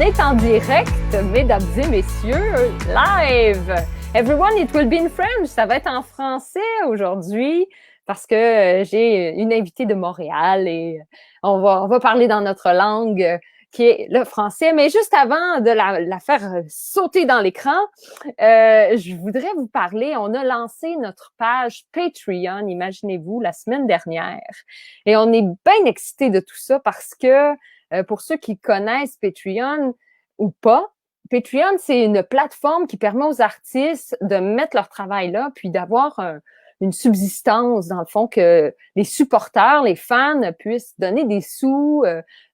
est en direct, mesdames et messieurs, live. Everyone, it will be in French. Ça va être en français aujourd'hui parce que j'ai une invitée de Montréal et on va parler dans notre langue qui est le français. Mais juste avant de la faire sauter dans l'écran, je voudrais vous parler. On a lancé notre page Patreon, imaginez-vous, la semaine dernière. Et on est bien excités de tout ça parce que pour ceux qui connaissent Patreon ou pas, Patreon, c'est une plateforme qui permet aux artistes de mettre leur travail là, puis d'avoir une subsistance, dans le fond, que les supporters, les fans puissent donner des sous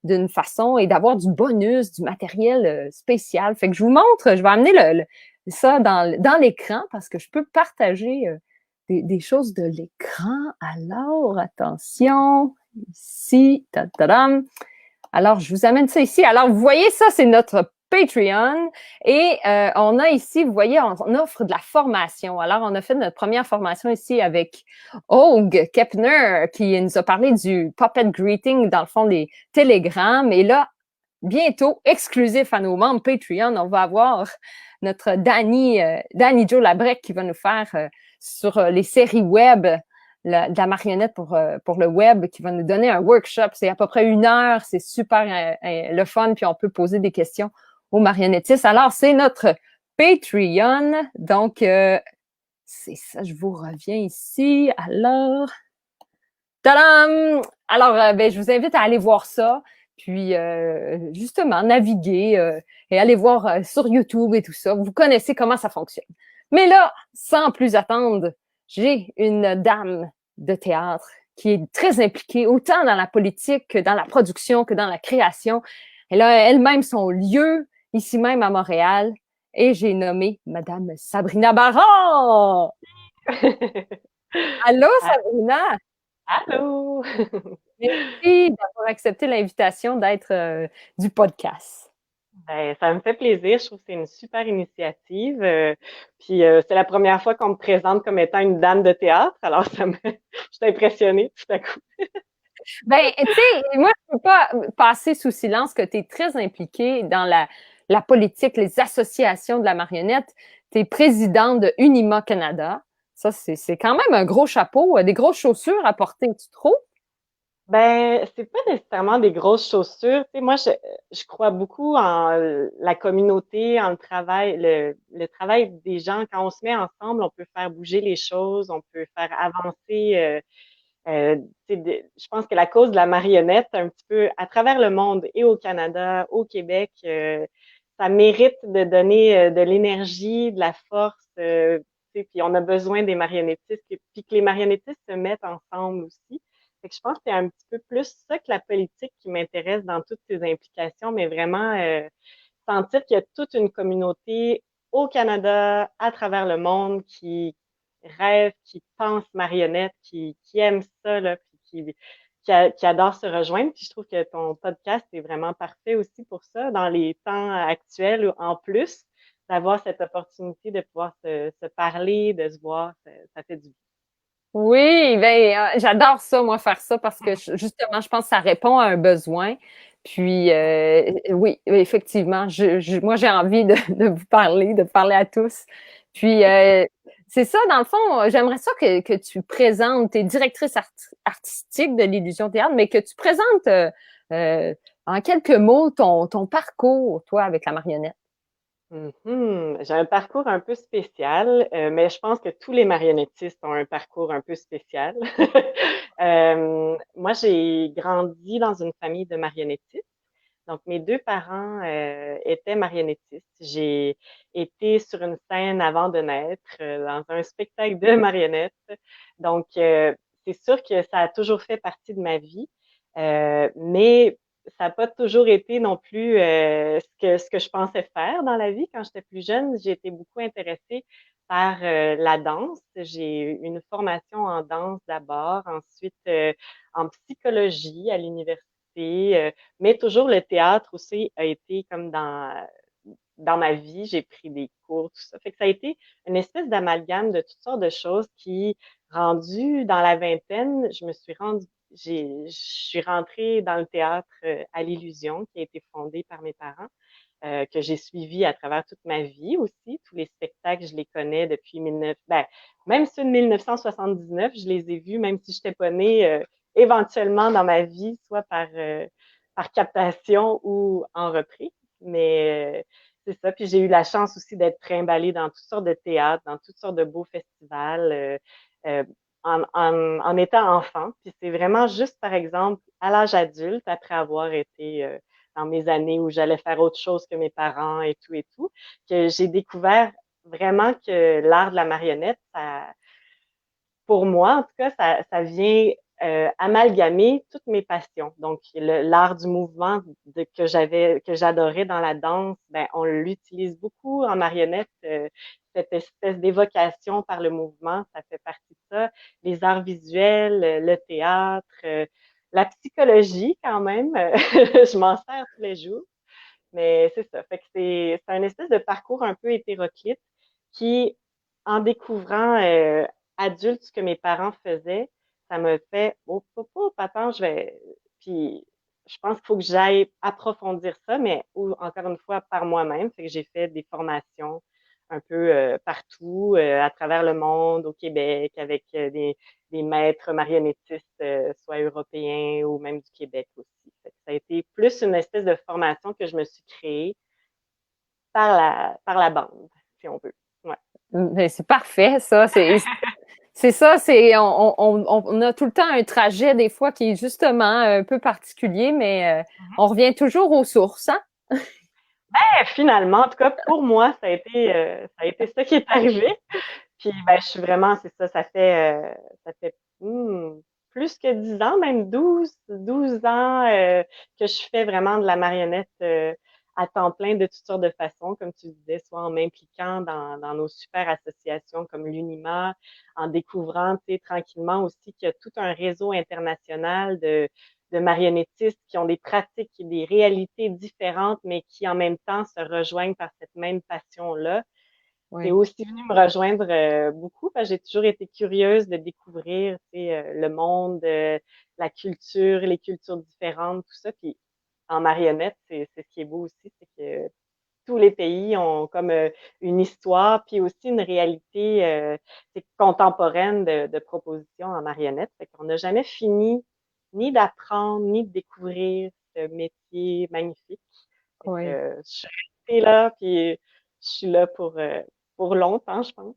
d'une façon et d'avoir du bonus, du matériel spécial. Fait que je vous montre, je vais amener ça dans l'écran parce que je peux partager des choses de l'écran. Alors, attention, ici, ta-ta-dam. Alors, je vous amène ça ici. Alors, vous voyez, ça, c'est notre Patreon. Et on a ici, vous voyez, on offre de la formation. Alors, on a fait notre première formation ici avec Hogue Kepner, qui nous a parlé du Puppet Greeting, dans le fond, des télégrammes. Et là, bientôt, exclusif à nos membres Patreon, on va avoir notre Danny Joe Labrec qui va nous faire sur les séries web de la marionnette pour le web, qui va nous donner un workshop. C'est à peu près 1 heure, c'est super le fun, puis on peut poser des questions aux marionnettistes. Alors, c'est notre Patreon. Donc, c'est ça, je vous reviens ici. Alors, tadam! Alors, ben, je vous invite à aller voir ça, puis justement, naviguer et aller voir sur YouTube et tout ça. Vous connaissez comment ça fonctionne. Mais là, sans plus attendre, j'ai une dame de théâtre qui est très impliquée autant dans la politique que dans la production, que dans la création. Elle a elle-même son lieu ici même à Montréal et j'ai nommé Madame Sabrina Barra. Allô, Sabrina? Allô! Merci d'avoir accepté l'invitation d'être du podcast. Ben, ça me fait plaisir. Je trouve que c'est une super initiative. Puis c'est la première fois qu'on me présente comme étant une dame de théâtre. Alors je suis impressionnée tout à coup. Ben, tu sais, moi, je peux pas passer sous silence que tu es très impliquée dans la politique, les associations de la marionnette. Tu es présidente de Unima Canada. Ça, c'est quand même un gros chapeau, des grosses chaussures à porter, tu trouves? Ben, c'est pas nécessairement des grosses chaussures. Tu sais, moi, je crois beaucoup en la communauté, en le travail, le travail des gens. Quand on se met ensemble, on peut faire bouger les choses, on peut faire avancer. Je pense que la cause de la marionnette, un petit peu à travers le monde et au Canada, au Québec, ça mérite de donner de l'énergie, de la force. Puis on a besoin des marionnettistes, puis que les marionnettistes se mettent ensemble aussi. Fait que je pense que c'est un petit peu plus ça que la politique qui m'intéresse dans toutes ces implications, mais vraiment sentir qu'il y a toute une communauté au Canada, à travers le monde, qui rêve, qui pense marionnette, qui aime ça, là, puis qui adore se rejoindre. Puis je trouve que ton podcast est vraiment parfait aussi pour ça, dans les temps actuels, en plus, d'avoir cette opportunité de pouvoir se parler, de se voir, ça fait du bien. Oui, ben j'adore ça, moi, faire ça parce que justement, je pense que ça répond à un besoin. Puis oui, effectivement, moi j'ai envie de vous parler, de parler à tous. Puis c'est ça, dans le fond, j'aimerais ça que tu présentes, tu es directrice artistique de l'Illusion Théâtre, mais que tu présentes en quelques mots ton parcours, toi, avec la marionnette. J'ai un parcours un peu spécial, mais je pense que tous les marionnettistes ont un parcours un peu spécial. Moi, j'ai grandi dans une famille de marionnettistes. Donc, mes deux parents étaient marionnettistes. J'ai été sur une scène avant de naître, dans un spectacle de marionnettes. Donc, c'est sûr que ça a toujours fait partie de ma vie, mais ça n'a pas toujours été non plus ce que je pensais faire dans la vie. Quand j'étais plus jeune, j'ai été beaucoup intéressée par la danse. J'ai eu une formation en danse d'abord, ensuite en psychologie à l'université, mais toujours le théâtre aussi a été comme dans ma vie. J'ai pris des cours, tout ça. Fait que ça a été une espèce d'amalgame de toutes sortes de choses qui, rendue dans la vingtaine, je suis rentrée dans le théâtre à l'Illusion, qui a été fondé par mes parents. que j'ai suivi à travers toute ma vie aussi. Tous les spectacles, je les connais depuis même ceux de 1979, je les ai vus, même si je n'étais pas née éventuellement dans ma vie, soit par captation ou en reprise. Mais c'est ça. Puis j'ai eu la chance aussi d'être trimballée dans toutes sortes de théâtres, dans toutes sortes de beaux festivals. Euh, en étant enfant. Puis c'est vraiment juste, par exemple, à l'âge adulte, après avoir été dans mes années où j'allais faire autre chose que mes parents et tout, que j'ai découvert vraiment que l'art de la marionnette, pour moi, en tout cas, ça vient amalgamer toutes mes passions. Donc, l'art du mouvement que j'adorais dans la danse, ben, on l'utilise beaucoup en marionnette. Cette espèce d'évocation par le mouvement, ça fait partie de ça. Les arts visuels, le théâtre, la psychologie quand même. Je m'en sers tous les jours. Mais c'est ça. Fait que c'est un espèce de parcours un peu hétéroclite qui, en découvrant adulte ce que mes parents faisaient, ça me fait attends, je vais. Puis je pense qu'il faut que j'aille approfondir ça, mais encore une fois par moi-même. Fait que j'ai fait des formations un peu partout, à travers le monde, au Québec, avec des maîtres marionnettistes, soit européens ou même du Québec aussi. Fait que ça a été plus une espèce de formation que je me suis créée par la bande, si on veut. Ouais. Mais c'est parfait, ça. C'est ça, on a tout le temps un trajet des fois qui est justement un peu particulier, mais on revient toujours aux sources, hein? Finalement, en tout cas, pour moi, ça a été ça qui est arrivé. Puis, ben, je suis vraiment, c'est ça, ça fait plus que 10 ans, même 12 ans que je fais vraiment de la marionnette à temps plein de toutes sortes de façons, comme tu disais, soit en m'impliquant dans nos super associations comme l'UNIMA, en découvrant, tu sais, tranquillement aussi qu'il y a tout un réseau international de marionnettistes qui ont des pratiques et des réalités différentes, mais qui en même temps se rejoignent par cette même passion-là. C'est Oui. aussi venu me rejoindre beaucoup parce que j'ai toujours été curieuse de découvrir le monde, la culture, les cultures différentes, tout ça. Puis en marionnette, c'est ce qui est beau aussi, c'est que tous les pays ont comme une histoire, puis aussi une réalité contemporaine de propositions en marionnette. Fait qu'on n'a jamais fini ni d'apprendre, ni de découvrir ce métier magnifique. Fait que, Oui. je suis restée là, puis je suis là pour longtemps, je pense.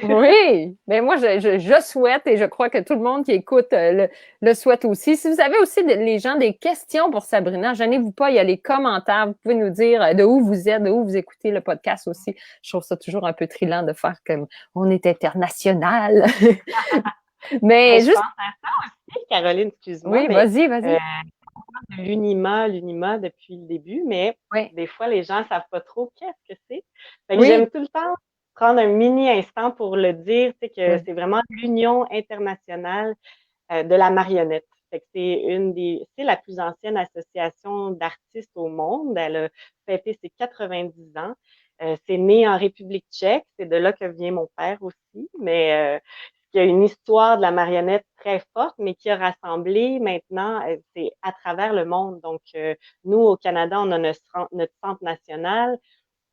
Oui, mais moi, je souhaite et je crois que tout le monde qui écoute le souhaite aussi. Si vous avez aussi les gens des questions pour Sabrina, gênez-vous pas, il y a les commentaires. Vous pouvez nous dire de où vous êtes, de où vous écoutez le podcast aussi. Je trouve ça toujours un peu thrillant de faire comme on est international. Ben, Mais je juste, pense à ça aussi, Caroline, excuse-moi, oui, mais vas-y, vas-y. l'UNIMA depuis le début, mais Oui, des fois, les gens savent pas trop qu'est-ce que c'est. Fait que oui, j'aime tout le temps prendre un mini instant pour le dire, tu sais, que oui, c'est vraiment l'Union internationale de la marionnette. Fait que c'est la plus ancienne association d'artistes au monde. Elle a fêté ses 90 ans. C'est né en République tchèque. C'est de là que vient mon père aussi. Mais il y a une histoire de la marionnette très forte, mais qui a rassemblé maintenant, c'est à travers le monde. Donc, nous, au Canada, on a notre centre national,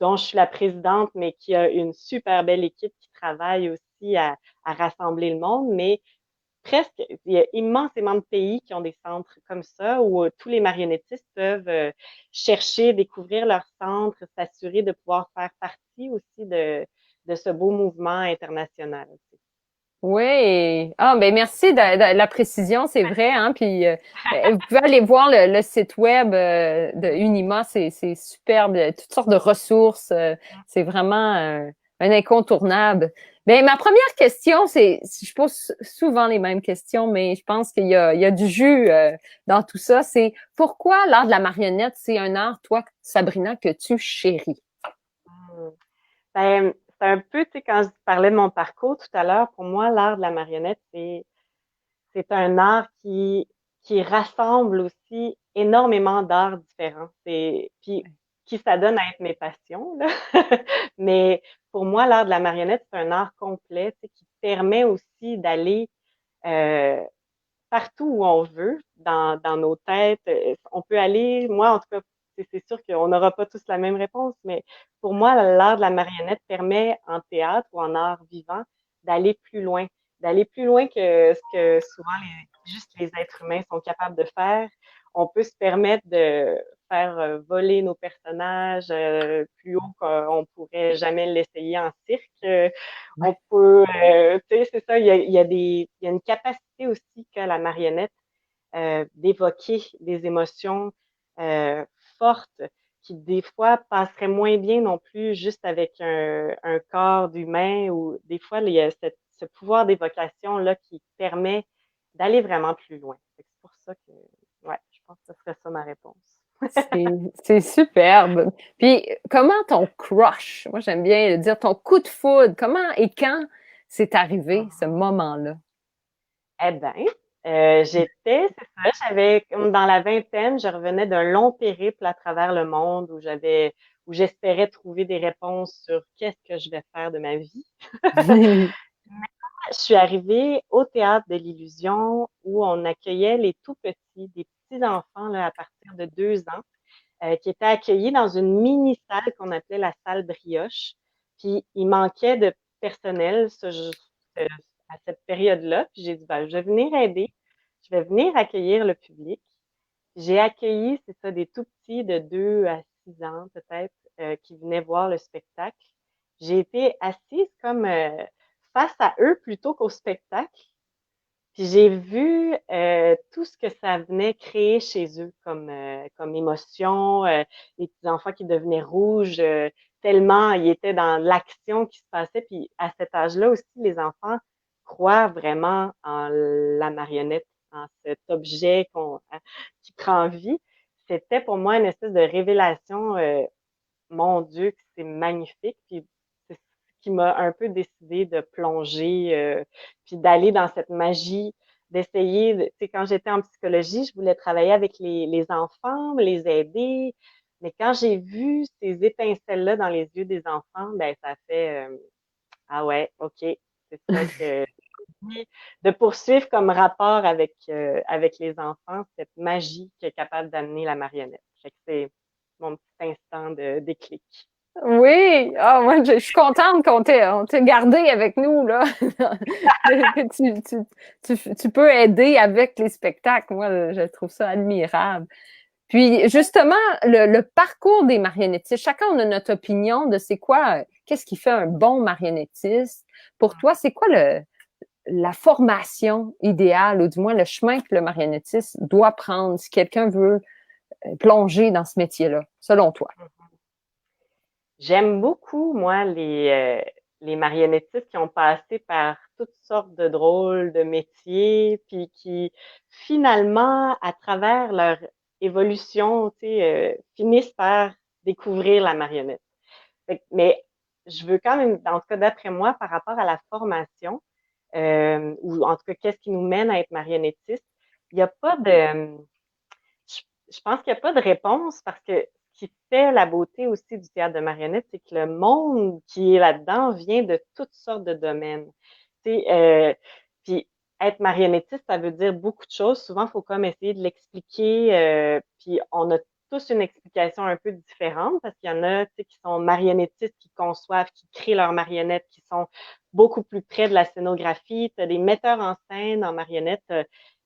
dont je suis la présidente, mais qui a une super belle équipe qui travaille aussi à rassembler le monde. Mais presque, il y a immensément de pays qui ont des centres comme ça où tous les marionnettistes peuvent chercher, découvrir leur centre, s'assurer de pouvoir faire partie aussi de ce beau mouvement international. oui. Ah, ben merci de la précision, c'est vrai, hein. Puis vous pouvez aller voir le site web de Unima, c'est superbe, il y a toutes sortes de ressources. C'est vraiment un incontournable. Ben ma première question, je pose souvent les mêmes questions, mais je pense il y a du jus dans tout ça. C'est pourquoi l'art de la marionnette, c'est un art, toi, Sabrina, que tu chéris? Hmm. Ben, c'est un peu, tu sais, quand je parlais de mon parcours tout à l'heure, pour moi, l'art de la marionnette, c'est un art qui rassemble aussi énormément d'arts différents. Puis qui s'adonne à être mes passions, là. Mais pour moi, l'art de la marionnette, c'est un art complet, tu sais, qui permet aussi d'aller euh, partout où on veut, dans nos têtes. On peut aller, moi, en tout cas, c'est sûr qu'on n'aura pas tous la même réponse, mais pour moi, l'art de la marionnette permet en théâtre ou en art vivant d'aller plus loin, d'aller plus loin que ce que souvent juste les êtres humains sont capables de faire. On peut se permettre de faire voler nos personnages plus haut qu'on pourrait jamais l'essayer en cirque. On Ouais. peut, tu sais, c'est ça, il y a une capacité aussi que la marionnette d'évoquer des émotions euh, fortes qui des fois passeraient moins bien non plus juste avec un corps d'humain ou des fois il y a ce pouvoir d'évocation là qui permet d'aller vraiment plus loin. C'est pour ça que ouais, je pense que ce serait ça ma réponse. C'est superbe. Puis, comment ton crush, moi j'aime bien dire ton coup de foudre, comment et quand c'est arrivé ce moment-là? Eh ben, c'est ça, j'avais, comme dans la vingtaine, je revenais d'un long périple à travers le monde où j'espérais trouver des réponses sur qu'est-ce que je vais faire de ma vie. Je suis arrivée au Théâtre de l'Illusion où on accueillait les tout petits, des petits enfants là, à partir de 2 ans, qui étaient accueillis dans une mini salle qu'on appelait la salle Brioche. Puis il manquait de personnel à cette période-là. Puis j'ai dit, ben, je vais venir aider, je vais venir accueillir le public. J'ai accueilli, c'est ça, des tout petits de 2 à 6 ans peut-être, qui venaient voir le spectacle. J'ai été assise comme face à eux plutôt qu'au spectacle. Puis j'ai vu tout ce que ça venait créer chez eux comme émotion, les petits enfants qui devenaient rouges, tellement ils étaient dans l'action qui se passait. Puis à cet âge-là aussi, les enfants croient vraiment en la marionnette, en cet objet qui prend vie. C'était pour moi une espèce de révélation. Mon Dieu, que c'est magnifique. Puis c'est ce qui m'a un peu décidé de plonger, puis d'aller dans cette magie, d'essayer, tu sais, quand j'étais en psychologie, je voulais travailler avec les enfants, les aider. Mais quand j'ai vu ces étincelles-là dans les yeux des enfants, ben ça fait ah ouais, ok, c'est ça que de poursuivre comme rapport avec les enfants, cette magie qui est capable d'amener la marionnette. Fait que c'est mon petit instant de déclic. Oui, ah, moi, je suis contente on t'ait gardé avec nous, là. Que tu peux aider avec les spectacles. Moi, je trouve ça admirable. Puis, justement, le parcours des marionnettistes, chacun on a notre opinion de c'est quoi, qu'est-ce qui fait un bon marionnettiste. Pour toi, c'est quoi la formation idéale, ou du moins le chemin que le marionnettiste doit prendre si quelqu'un veut plonger dans ce métier-là, selon toi? J'aime beaucoup, moi, les marionnettistes qui ont passé par toutes sortes de drôles de métiers, puis qui, finalement, à travers leur évolution, tu sais, finissent par découvrir la marionnette. Mais je veux quand même, en tout cas d'après moi, par rapport à la formation, ou en tout cas, qu'est-ce qui nous mène à être marionnettiste, il n'y a pas de, je, je pense qu'il n'y a pas de réponse parce que ce qui fait la beauté aussi du théâtre de marionnette, c'est que le monde qui est là-dedans vient de toutes sortes de domaines. Tu sais, puis être marionnettiste, ça veut dire beaucoup de choses. Souvent, il faut comme essayer de l'expliquer. Puis on a tous une explication un peu différente parce qu'il y en a, tu sais, qui sont marionnettistes, qui conçoivent, qui créent leurs marionnettes, qui sont beaucoup plus près de la scénographie. Tu as des metteurs en scène en marionnette,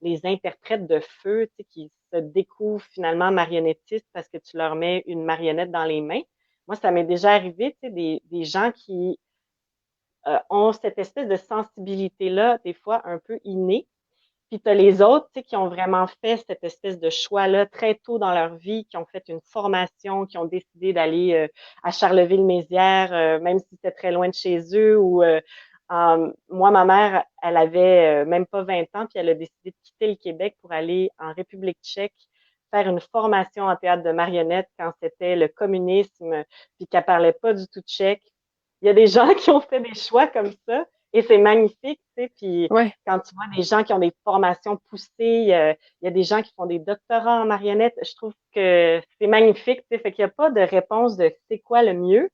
les interprètes de feu, tu sais, qui se découvrent finalement marionnettistes parce que tu leur mets une marionnette dans les mains. Moi, ça m'est déjà arrivé, tu sais, des gens qui ont cette espèce de sensibilité-là, des fois un peu innée. Puis tu as les autres, tu sais, qui ont vraiment fait cette espèce de choix-là très tôt dans leur vie, qui ont fait une formation, qui ont décidé d'aller à Charleville-Mézières, même si c'était très loin de chez eux. Ou moi, ma mère, elle avait même pas 20 ans, puis elle a décidé de quitter le Québec pour aller en République tchèque faire une formation en théâtre de marionnettes quand c'était le communisme, puis qu'elle parlait pas du tout tchèque. Il y a des gens qui ont fait des choix comme ça, et c'est magnifique, tu sais, puis Ouais. quand tu vois des gens qui ont des formations poussées, il y a des gens qui font des doctorats en marionnettes, je trouve que c'est magnifique, tu sais, fait qu'il n'y a pas de réponse de c'est quoi le mieux.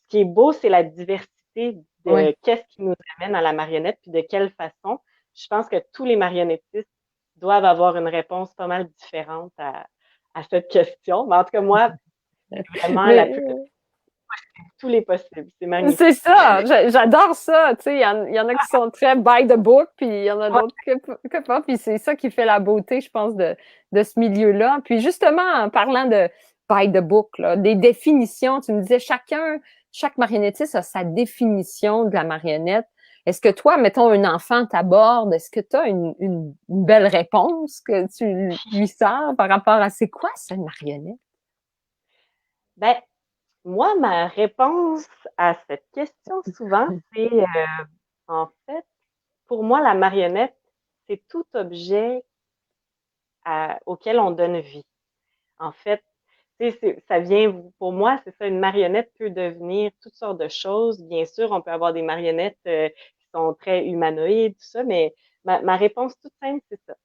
Ce qui est beau, c'est la diversité de Ouais. qu'est-ce qui nous amène à la marionnette, puis de quelle façon. Je pense que tous les marionnettistes doivent avoir une réponse pas mal différente à cette question. Mais en tout cas, moi, vraiment la Mais plus tous les possibles. C'est c'est magnifique. ça, j'adore ça. Tu sais, il y en a qui sont très by the book, puis il y en a Ouais, d'autres que pas. Puis c'est ça qui fait la beauté, je pense, de ce milieu-là. Puis justement, en parlant de by the book, là, des définitions, tu me disais chaque marionnettiste a sa définition de la marionnette. Est-ce que toi, mettons, un enfant t'aborde, est-ce que tu as une belle réponse que tu lui sors par rapport à c'est quoi ça, une marionnette? ben, moi, ma réponse à cette question, souvent, c'est en fait, pour moi, la marionnette, c'est tout objet auquel on donne vie. En fait, ça vient, pour moi, c'est ça, une marionnette peut devenir toutes sortes de choses. Bien sûr, on peut avoir des marionnettes qui sont très humanoïdes, tout ça, mais ma réponse toute simple, c'est ça.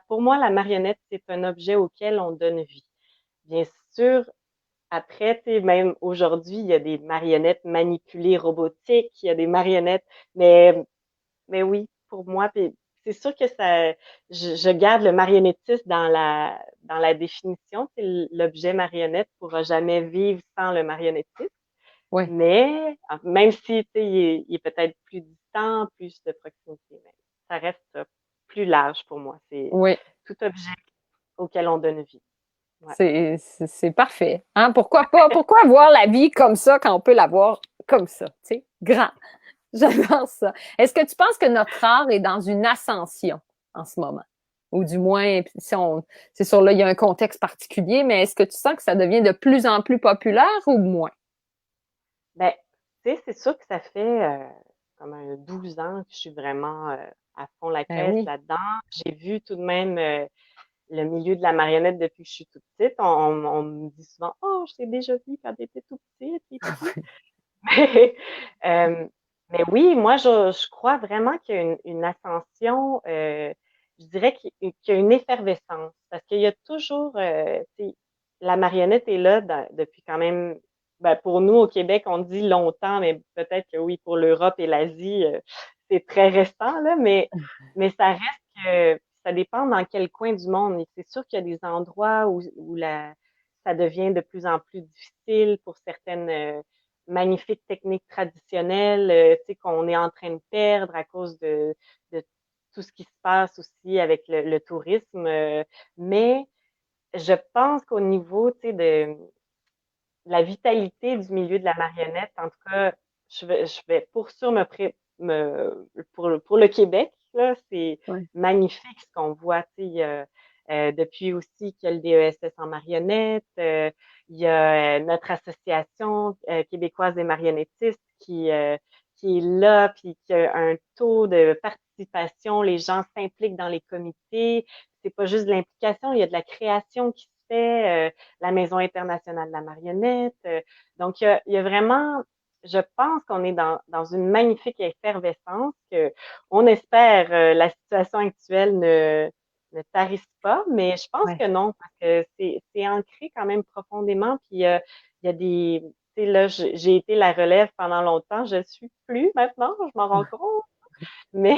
Pour moi, la marionnette, c'est un objet auquel on donne vie. Bien sûr, après, tu sais, même aujourd'hui, il y a des marionnettes manipulées robotiques, il y a des marionnettes, mais oui, pour moi, puis c'est sûr que je garde le marionnettisme dans la définition. L'objet marionnette pourra jamais vivre sans le marionnettisme, Oui, mais même si, tu sais, il est peut-être plus distant, plus de proximité, mais ça reste plus large pour moi. C'est oui. tout objet auquel on donne vie. Ouais. C'est parfait. Hein? Pourquoi voir la vie comme ça quand on peut la voir comme ça, tu sais, grand. J'adore ça. Est-ce que tu penses que notre art est dans une ascension en ce moment? Ou du moins, si on, c'est sûr, là, il y a un contexte particulier, mais est-ce que tu sens que ça devient de plus en plus populaire ou moins? Ben, tu sais, c'est sûr que ça fait comme 12 ans que je suis vraiment à fond la Ben caisse oui. là-dedans. J'ai vu tout de même le milieu de la marionnette depuis que je suis toute petite. On me dit souvent, oh, je t'ai déjà vu quand tu étais tout petite et tout. Mais, euh, mais oui, moi, je crois vraiment qu'il y a une ascension, je dirais qu'il y a une effervescence, parce qu'il y a toujours, tu sais, la marionnette est là depuis quand même, ben, pour nous au Québec, on dit longtemps, mais peut-être que oui, pour l'Europe et l'Asie, c'est très récent, là, mais ça reste que ça dépend dans quel coin du monde. Et c'est sûr qu'il y a des endroits où ça devient de plus en plus difficile pour certaines magnifiques techniques traditionnelles, tu sais, qu'on est en train de perdre à cause de tout ce qui se passe aussi avec le tourisme. Mais je pense qu'au niveau, tu sais, de la vitalité du milieu de la marionnette, en tout cas, je vais pour sûr pour le Québec, là, c'est Ouais. magnifique ce qu'on voit, tu sais, depuis aussi qu'il y a le DESS en marionnette, il y a notre association québécoise des marionnettistes qui est là, puis qui a un taux de participation, les gens s'impliquent dans les comités, c'est pas juste de l'implication, il y a de la création qui se fait, la Maison internationale de la marionnette. Donc, il y a vraiment, je pense qu'on est dans une magnifique effervescence que on espère la situation actuelle ne tarisse pas, mais je pense Ouais. que non, parce que c'est ancré quand même profondément. Puis, il y a des, tu sais, là, j'ai été la relève pendant longtemps, je ne suis plus maintenant, je m'en rends compte. Mais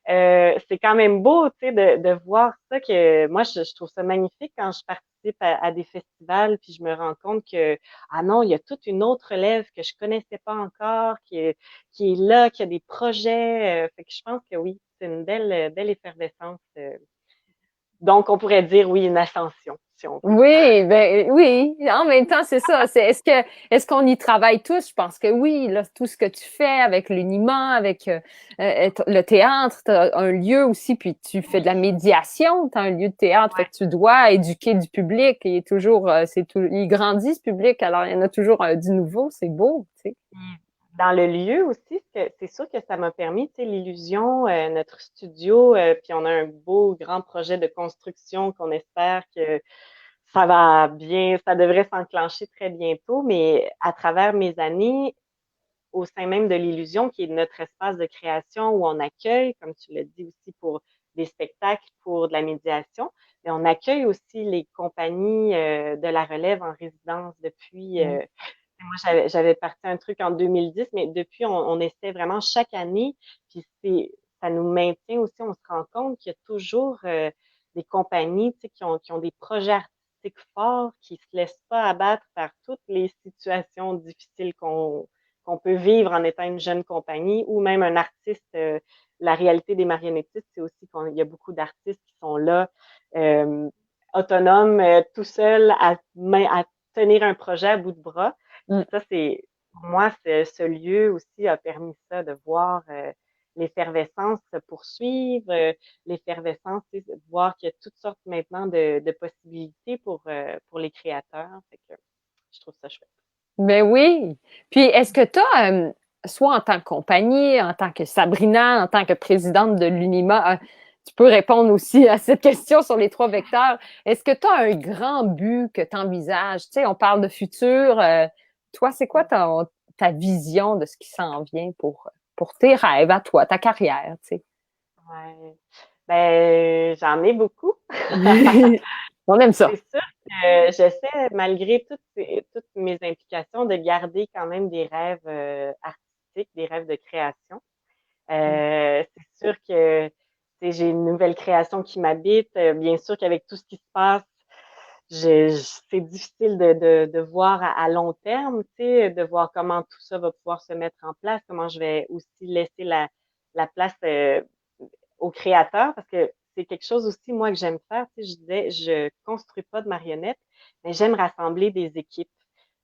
c'est quand même beau, tu sais, de voir ça que moi, je trouve ça magnifique quand je participe à des festivals, puis je me rends compte que, ah non, il y a toute une autre relève que je connaissais pas encore, qui est là, qui a des projets. Fait que je pense que oui, c'est une belle effervescence. Donc, on pourrait dire, oui, une ascension, si on veut. Oui, ben oui. En même temps, c'est ça. Est-ce qu'on y travaille tous? Je pense que oui. Là, tout ce que tu fais avec l'uniment, avec le théâtre, tu as un lieu aussi, puis tu fais de la médiation, tu as un lieu de théâtre, fait Ouais. que tu dois éduquer du public. Il est toujours, il grandit ce public, alors il y en a toujours du nouveau. C'est beau, tu sais. Dans le lieu aussi, c'est sûr que ça m'a permis, tu sais, l'illusion, notre studio, puis on a un beau grand projet de construction qu'on espère que ça va bien, ça devrait s'enclencher très bientôt, mais à travers mes années, au sein même de l'illusion, qui est notre espace de création où on accueille, comme tu l'as dit aussi, pour des spectacles, pour de la médiation, mais on accueille aussi les compagnies de la relève en résidence depuis Ouais. moi, j'avais parti un truc en 2010, mais depuis, on essaie vraiment chaque année. Puis ça nous maintient aussi, on se rend compte qu'il y a toujours des compagnies, tu sais, qui ont des projets artistiques artistique fort, qui se laisse pas abattre par toutes les situations difficiles qu'on peut vivre en étant une jeune compagnie ou même un artiste. La réalité des marionnettistes, c'est aussi qu'il y a beaucoup d'artistes qui sont là, euh, autonomes, tout seuls, à tenir un projet à bout de bras. Mm. Ça, pour moi, ce lieu aussi a permis ça, de voir l'effervescence se poursuivre, l'effervescence, tu sais, de voir qu'il y a toutes sortes maintenant de possibilités pour les créateurs. Fait que je trouve ça chouette. Ben oui. Puis, est-ce que tu as, soit en tant que compagnie, en tant que Sabrina, en tant que présidente de l'UNIMA, tu peux répondre aussi à cette question sur les trois vecteurs. Est-ce que tu as un grand but que tu envisages? Tu sais, on parle de futur. Toi, c'est quoi ta vision de ce qui s'en vient pour tes rêves à toi, ta carrière, tu sais? Ouais. Ben, j'en ai beaucoup. On aime ça. C'est sûr que j'essaie, malgré toutes mes implications, de garder quand même des rêves artistiques, des rêves de création. C'est sûr que tu sais, j'ai une nouvelle création qui m'habite. Bien sûr qu'avec tout ce qui se passe, c'est difficile de voir à long terme, tu sais, de voir comment tout ça va pouvoir se mettre en place, comment je vais aussi laisser la place aux créateurs, parce que c'est quelque chose aussi, moi, que j'aime faire. Tu sais, je disais, je construis pas de marionnettes, mais j'aime rassembler des équipes.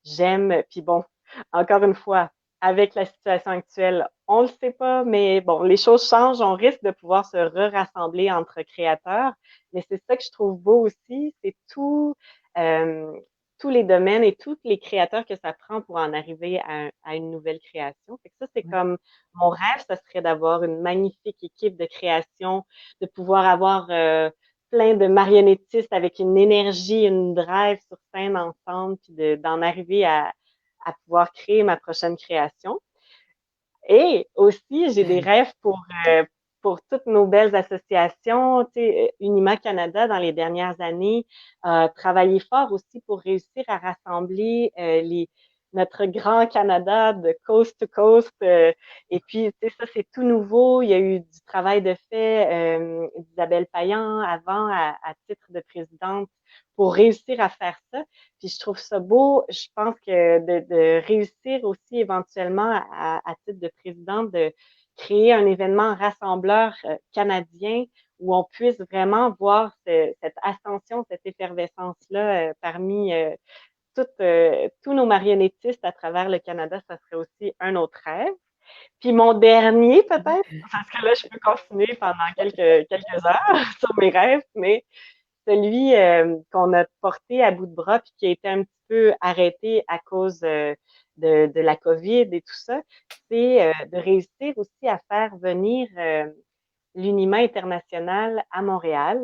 Puis bon, encore une fois, avec la situation actuelle, on le sait pas, mais bon, les choses changent, on risque de pouvoir se rassembler entre créateurs. Mais c'est ça que je trouve beau aussi, c'est euh, tous les domaines et tous les créateurs que ça prend pour en arriver à une nouvelle création. Fait que ça, c'est comme mon rêve, ce serait d'avoir une magnifique équipe de création, de pouvoir avoir plein de marionnettistes avec une énergie, une drive sur scène ensemble, puis d'en arriver à pouvoir créer ma prochaine création. Et aussi, j'ai des rêves pour toutes nos belles associations. Tu sais, Unima Canada, dans les dernières années, a travaillé fort aussi pour réussir à rassembler notre grand Canada de coast to coast. Et puis, tu sais, ça, c'est tout nouveau. Il y a eu du travail de fait d'Isabelle Payan avant à titre de présidente pour réussir à faire ça. Puis je trouve ça beau. Je pense que de réussir aussi éventuellement à titre de présidente de créer un événement rassembleur canadien où on puisse vraiment voir cette ascension, cette effervescence-là parmi tous nos marionnettistes à travers le Canada, ça serait aussi un autre rêve. Puis mon dernier, peut-être, parce que là, je peux continuer pendant quelques heures sur mes rêves, mais celui qu'on a porté à bout de bras puis qui a été un petit peu arrêté à cause de la COVID et tout ça, c'est de réussir aussi à faire venir l'Unima international à Montréal.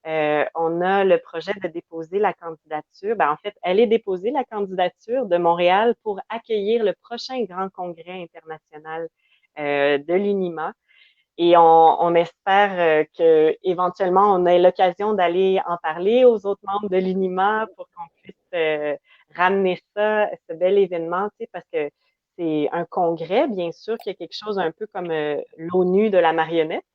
On a le projet de déposer la candidature. Ben, en fait, elle est déposée, la candidature de Montréal pour accueillir le prochain grand congrès international de l'Unima. Et on espère que éventuellement on ait l'occasion d'aller en parler aux autres membres de l'UNIMA pour qu'on puisse ramener ça, ce bel événement, tu sais, parce que c'est un congrès, bien sûr, qu'il y a quelque chose un peu comme l'ONU de la marionnette,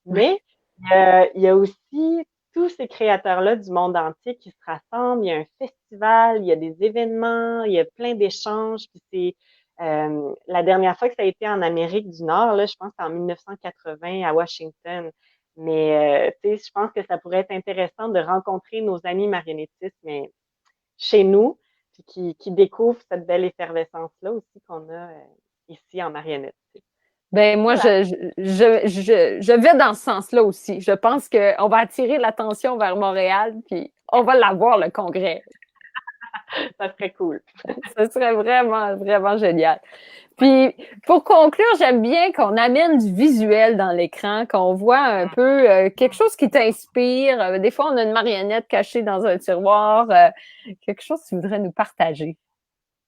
mais il y a aussi tous ces créateurs-là du monde entier qui se rassemblent. Il y a un festival, il y a des événements, il y a plein d'échanges. Puis c'est la dernière fois que ça a été en Amérique du Nord, là, je pense que c'est en 1980 à Washington. Mais tu sais, je pense que ça pourrait être intéressant de rencontrer nos amis marionnettistes, mais chez nous, puis qui découvrent cette belle effervescence-là aussi qu'on a ici en marionnette. Ben moi, Voilà. je vais dans ce sens-là aussi. Je pense qu'on va attirer l'attention vers Montréal, puis on va l'avoir, le congrès. Ça serait cool. Ce serait vraiment, vraiment génial. Puis, pour conclure, j'aime bien qu'on amène du visuel dans l'écran, qu'on voit un peu quelque chose qui t'inspire. Des fois, on a une marionnette cachée dans un tiroir. Quelque chose que tu voudrais nous partager.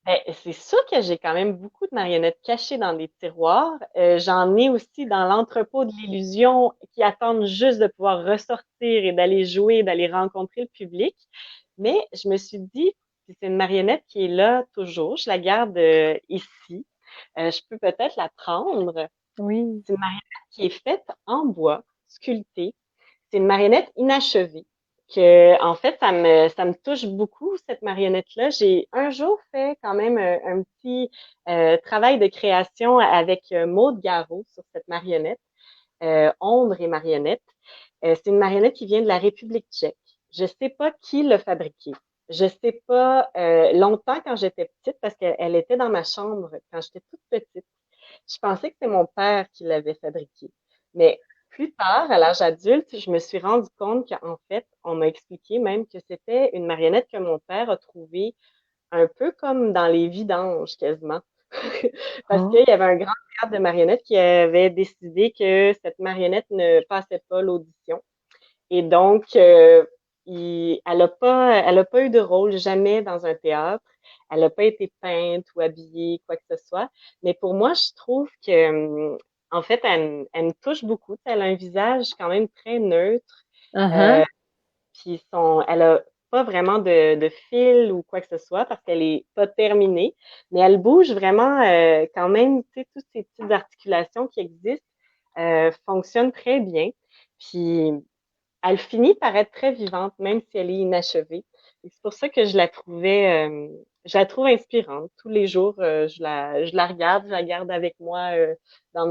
Ben, c'est sûr que j'ai quand même beaucoup de marionnettes cachées dans des tiroirs. J'en ai aussi dans l'entrepôt de l'illusion qui attendent juste de pouvoir ressortir et d'aller jouer, d'aller rencontrer le public. Mais je me suis dit, si c'est une marionnette qui est là toujours, je la garde ici. Je peux peut-être la prendre. Oui. C'est une marionnette qui est faite en bois, sculptée. C'est une marionnette inachevée. que en fait, ça me touche beaucoup, cette marionnette-là. J'ai un jour fait quand même un petit travail de création avec Maude Garot sur cette marionnette, Ombre et marionnette. C'est une marionnette qui vient de la République tchèque. Je sais pas qui l'a fabriquée. Je sais pas, longtemps quand j'étais petite, parce qu'elle était dans ma chambre quand j'étais toute petite. Je pensais que c'était mon père qui l'avait fabriquée. Mais plus tard, à l'âge adulte, je me suis rendu compte qu'en fait, on m'a expliqué même que c'était une marionnette que mon père a trouvée un peu comme dans les vidanges quasiment. Parce qu'il Oh. y avait un grand théâtre de marionnettes qui avait décidé que cette marionnette ne passait pas l'audition. Et donc, elle a pas eu de rôle jamais dans un théâtre. Elle n'a pas été peinte ou habillée, quoi que ce soit. Mais pour moi, je trouve que, en fait, elle me touche beaucoup. Elle a un visage quand même très neutre. Uh-huh. Puis elle a pas vraiment de fil ou quoi que ce soit parce qu'elle est pas terminée, mais elle bouge vraiment quand même, tu sais, toutes ces petites articulations qui existent fonctionnent très bien. Puis elle finit par être très vivante, même si elle est inachevée. Et c'est pour ça que je la trouve inspirante. Tous les jours, je la regarde, je la garde avec moi dans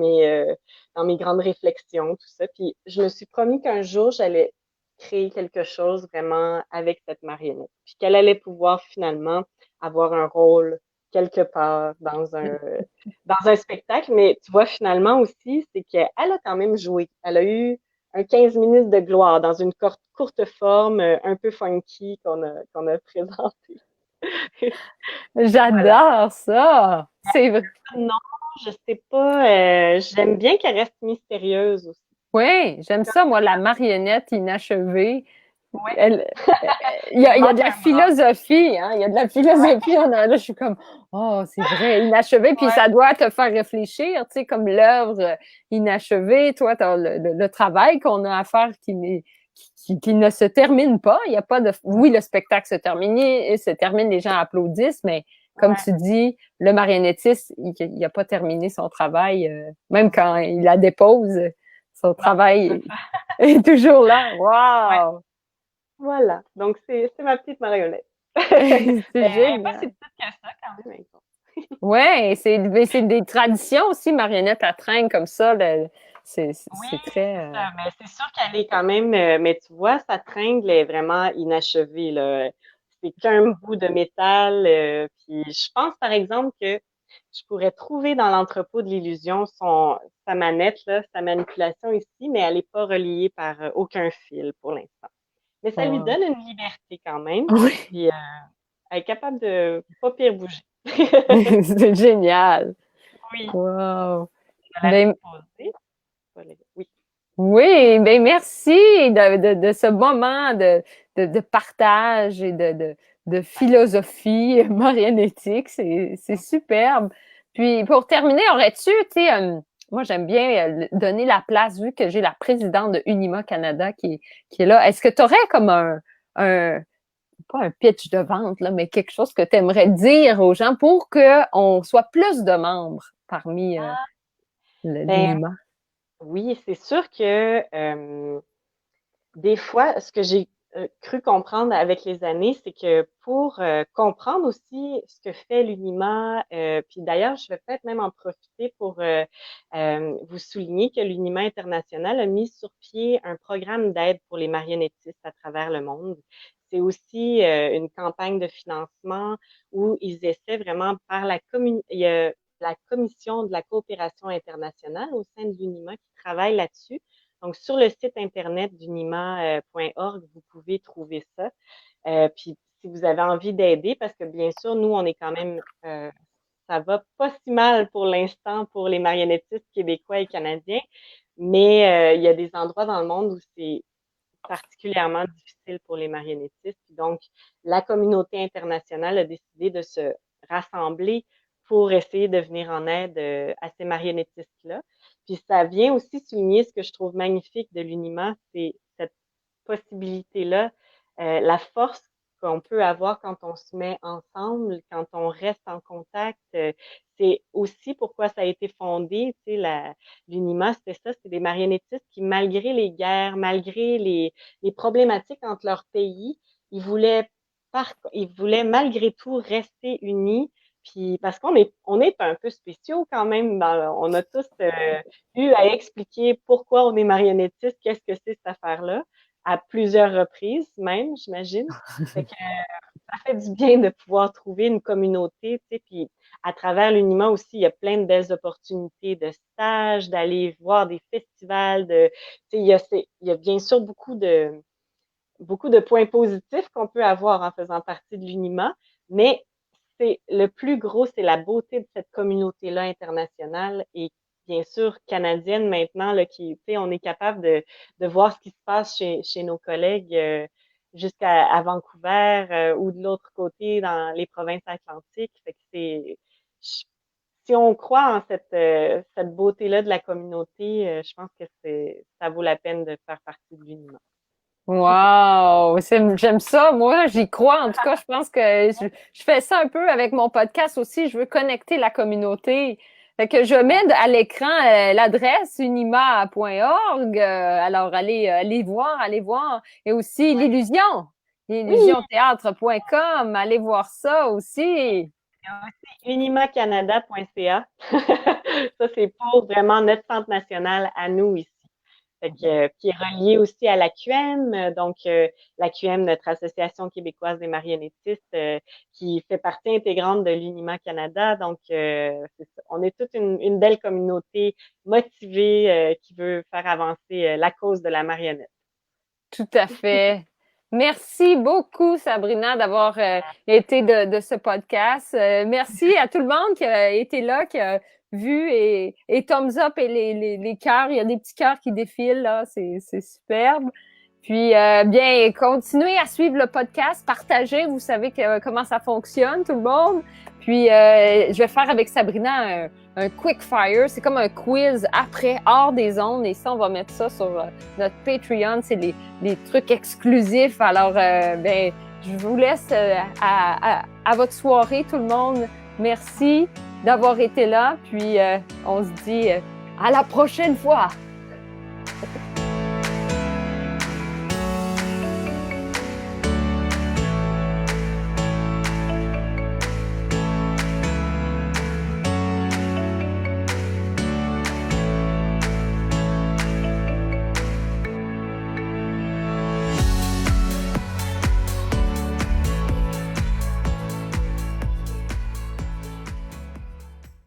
dans mes grandes réflexions, tout ça. Puis je me suis promis qu'un jour, j'allais créer quelque chose vraiment avec cette marionnette. Puis qu'elle allait pouvoir finalement avoir un rôle quelque part dans un spectacle. Mais tu vois, finalement aussi, c'est qu'elle a quand même joué. Elle a eu un 15 minutes de gloire dans une courte forme un peu funky qu'on a présenté. Voilà. J'adore ça. C'est vrai. Non, je sais pas. J'aime bien qu'elle reste mystérieuse aussi. Oui, j'aime ça, moi, la marionnette inachevée. Ouais, Elle, il y a de manque la un bras. philosophie, hein? Il y a de la philosophie là, je suis comme, oh, c'est vrai, inachevé, puis Ouais, ça doit te faire réfléchir, tu sais, comme l'œuvre inachevée, toi, t'as le travail qu'on a à faire qui ne se termine pas. Il y a pas de, oui, le spectacle se termine, les gens applaudissent, mais comme ouais, tu dis, le marionnettiste, il a pas terminé son travail, même quand il la dépose, son non, c'est travail ça. est toujours là. Ouais, Wow! voilà. Donc, c'est ma petite marionnette. C'est Elle est pas si génial. petite que ça, quand même. Ouais, c'est des traditions aussi, marionnettes à traîne comme ça. Oui, C'est très. c'est ça. Mais c'est sûr qu'elle est quand même. Mais tu vois, sa tringle est vraiment inachevée, là. C'est qu'un bout de métal. Puis je pense, par exemple, que je pourrais trouver dans l'entrepôt de l'illusion sa manette, là, sa manipulation ici, mais elle n'est pas reliée par aucun fil pour l'instant. Mais ça lui Wow. donne une liberté quand même. Oui, Puis elle est capable de pas pire bouger. c'est génial. Oui, Wow. je vais la Ben, déposer. Oui. oui, ben merci de ce moment de partage et de philosophie marionnettique. C'est superbe. Puis pour terminer, aurais-tu, tu sais, moi j'aime bien donner la place, vu que j'ai la présidente de Unima Canada qui est là. Est-ce que tu aurais comme un, pas un pitch de vente, là, mais quelque chose que tu aimerais dire aux gens pour qu'on soit plus de membres parmi Ben l'Unima? oui, c'est sûr que des fois, ce que j'ai cru comprendre avec les années, c'est que pour comprendre aussi ce que fait l'UNIMA, puis d'ailleurs, je vais peut-être même en profiter pour vous souligner que l'UNIMA international a mis sur pied un programme d'aide pour les marionnettistes à travers le monde. C'est aussi une campagne de financement où ils essaient vraiment par la commission de la coopération internationale au sein de l'UNIMA qui travaille là-dessus. Donc, sur le site internet d'unima.org, vous pouvez trouver ça. Puis, si vous avez envie d'aider, parce que bien sûr, nous, on est quand même, ça va pas si mal pour l'instant pour les marionnettistes québécois et canadiens, mais il y a des endroits dans le monde où c'est particulièrement difficile pour les marionnettistes. Puis donc, la communauté internationale a décidé de se rassembler pour essayer de venir en aide à ces marionnettistes-là. Puis ça vient aussi souligner ce que je trouve magnifique de l'UNIMA, c'est cette possibilité-là, la force qu'on peut avoir quand on se met ensemble, quand on reste en contact. C'est aussi pourquoi ça a été fondé, tu sais, l'UNIMA, c'était ça, c'était des marionnettistes qui, malgré les guerres, malgré les problématiques entre leurs pays, ils voulaient malgré tout rester unis. Puis parce on est un peu spéciaux quand même. On a tous eu à expliquer pourquoi on est marionnettistes, qu'est-ce que c'est cette affaire-là, à plusieurs reprises même, j'imagine. Fait que ça fait du bien de pouvoir trouver une communauté, tu sais, puis à travers l'UNIMA aussi, il y a plein de belles opportunités de stages, d'aller voir des festivals, tu sais, il y a bien sûr beaucoup de points positifs qu'on peut avoir en faisant partie de l'UNIMA, mais c'est le plus gros, c'est la beauté de cette communauté-là internationale et bien sûr canadienne maintenant, là, qui, tu sais, on est capable de voir ce qui se passe chez nos collègues jusqu'à à Vancouver ou de l'autre côté dans les provinces atlantiques. Fait que si on croit en cette beauté-là de la communauté, je pense que ça vaut la peine de faire partie de l'UNIMA. Wow! J'aime ça. Moi, j'y crois. En tout cas, je pense que je fais ça un peu avec mon podcast aussi. Je veux connecter la communauté. Fait que je mets à l'écran l'adresse unima.org. Alors, allez voir, allez voir. Et aussi Oui, l'illusionthéâtre.com. Allez voir ça aussi. unimacanada.ca. Ça, c'est pour vraiment notre centre national à nous ici. Fait que, qui est relié aussi à la QM, donc la QM, notre Association québécoise des marionnettistes, qui fait partie intégrante de l'Unima Canada. Donc, c'est ça. On est toute une belle communauté motivée qui veut faire avancer la cause de la marionnette. Tout à fait. Merci beaucoup, Sabrina, d'avoir été de ce podcast. Merci à tout le monde qui a été là, qui a vu et thumbs up et les cœurs. Il y a des petits cœurs qui défilent, là. C'est superbe. Puis, bien, continuez à suivre le podcast, partagez. Vous savez comment ça fonctionne, tout le monde. Puis, je vais faire avec Sabrina un quick fire. C'est comme un quiz après, hors des ondes. Et ça, on va mettre ça sur notre Patreon. C'est les trucs exclusifs. Alors, ben, je vous laisse à votre soirée, tout le monde. Merci d'avoir été là. Puis, on se dit à la prochaine fois.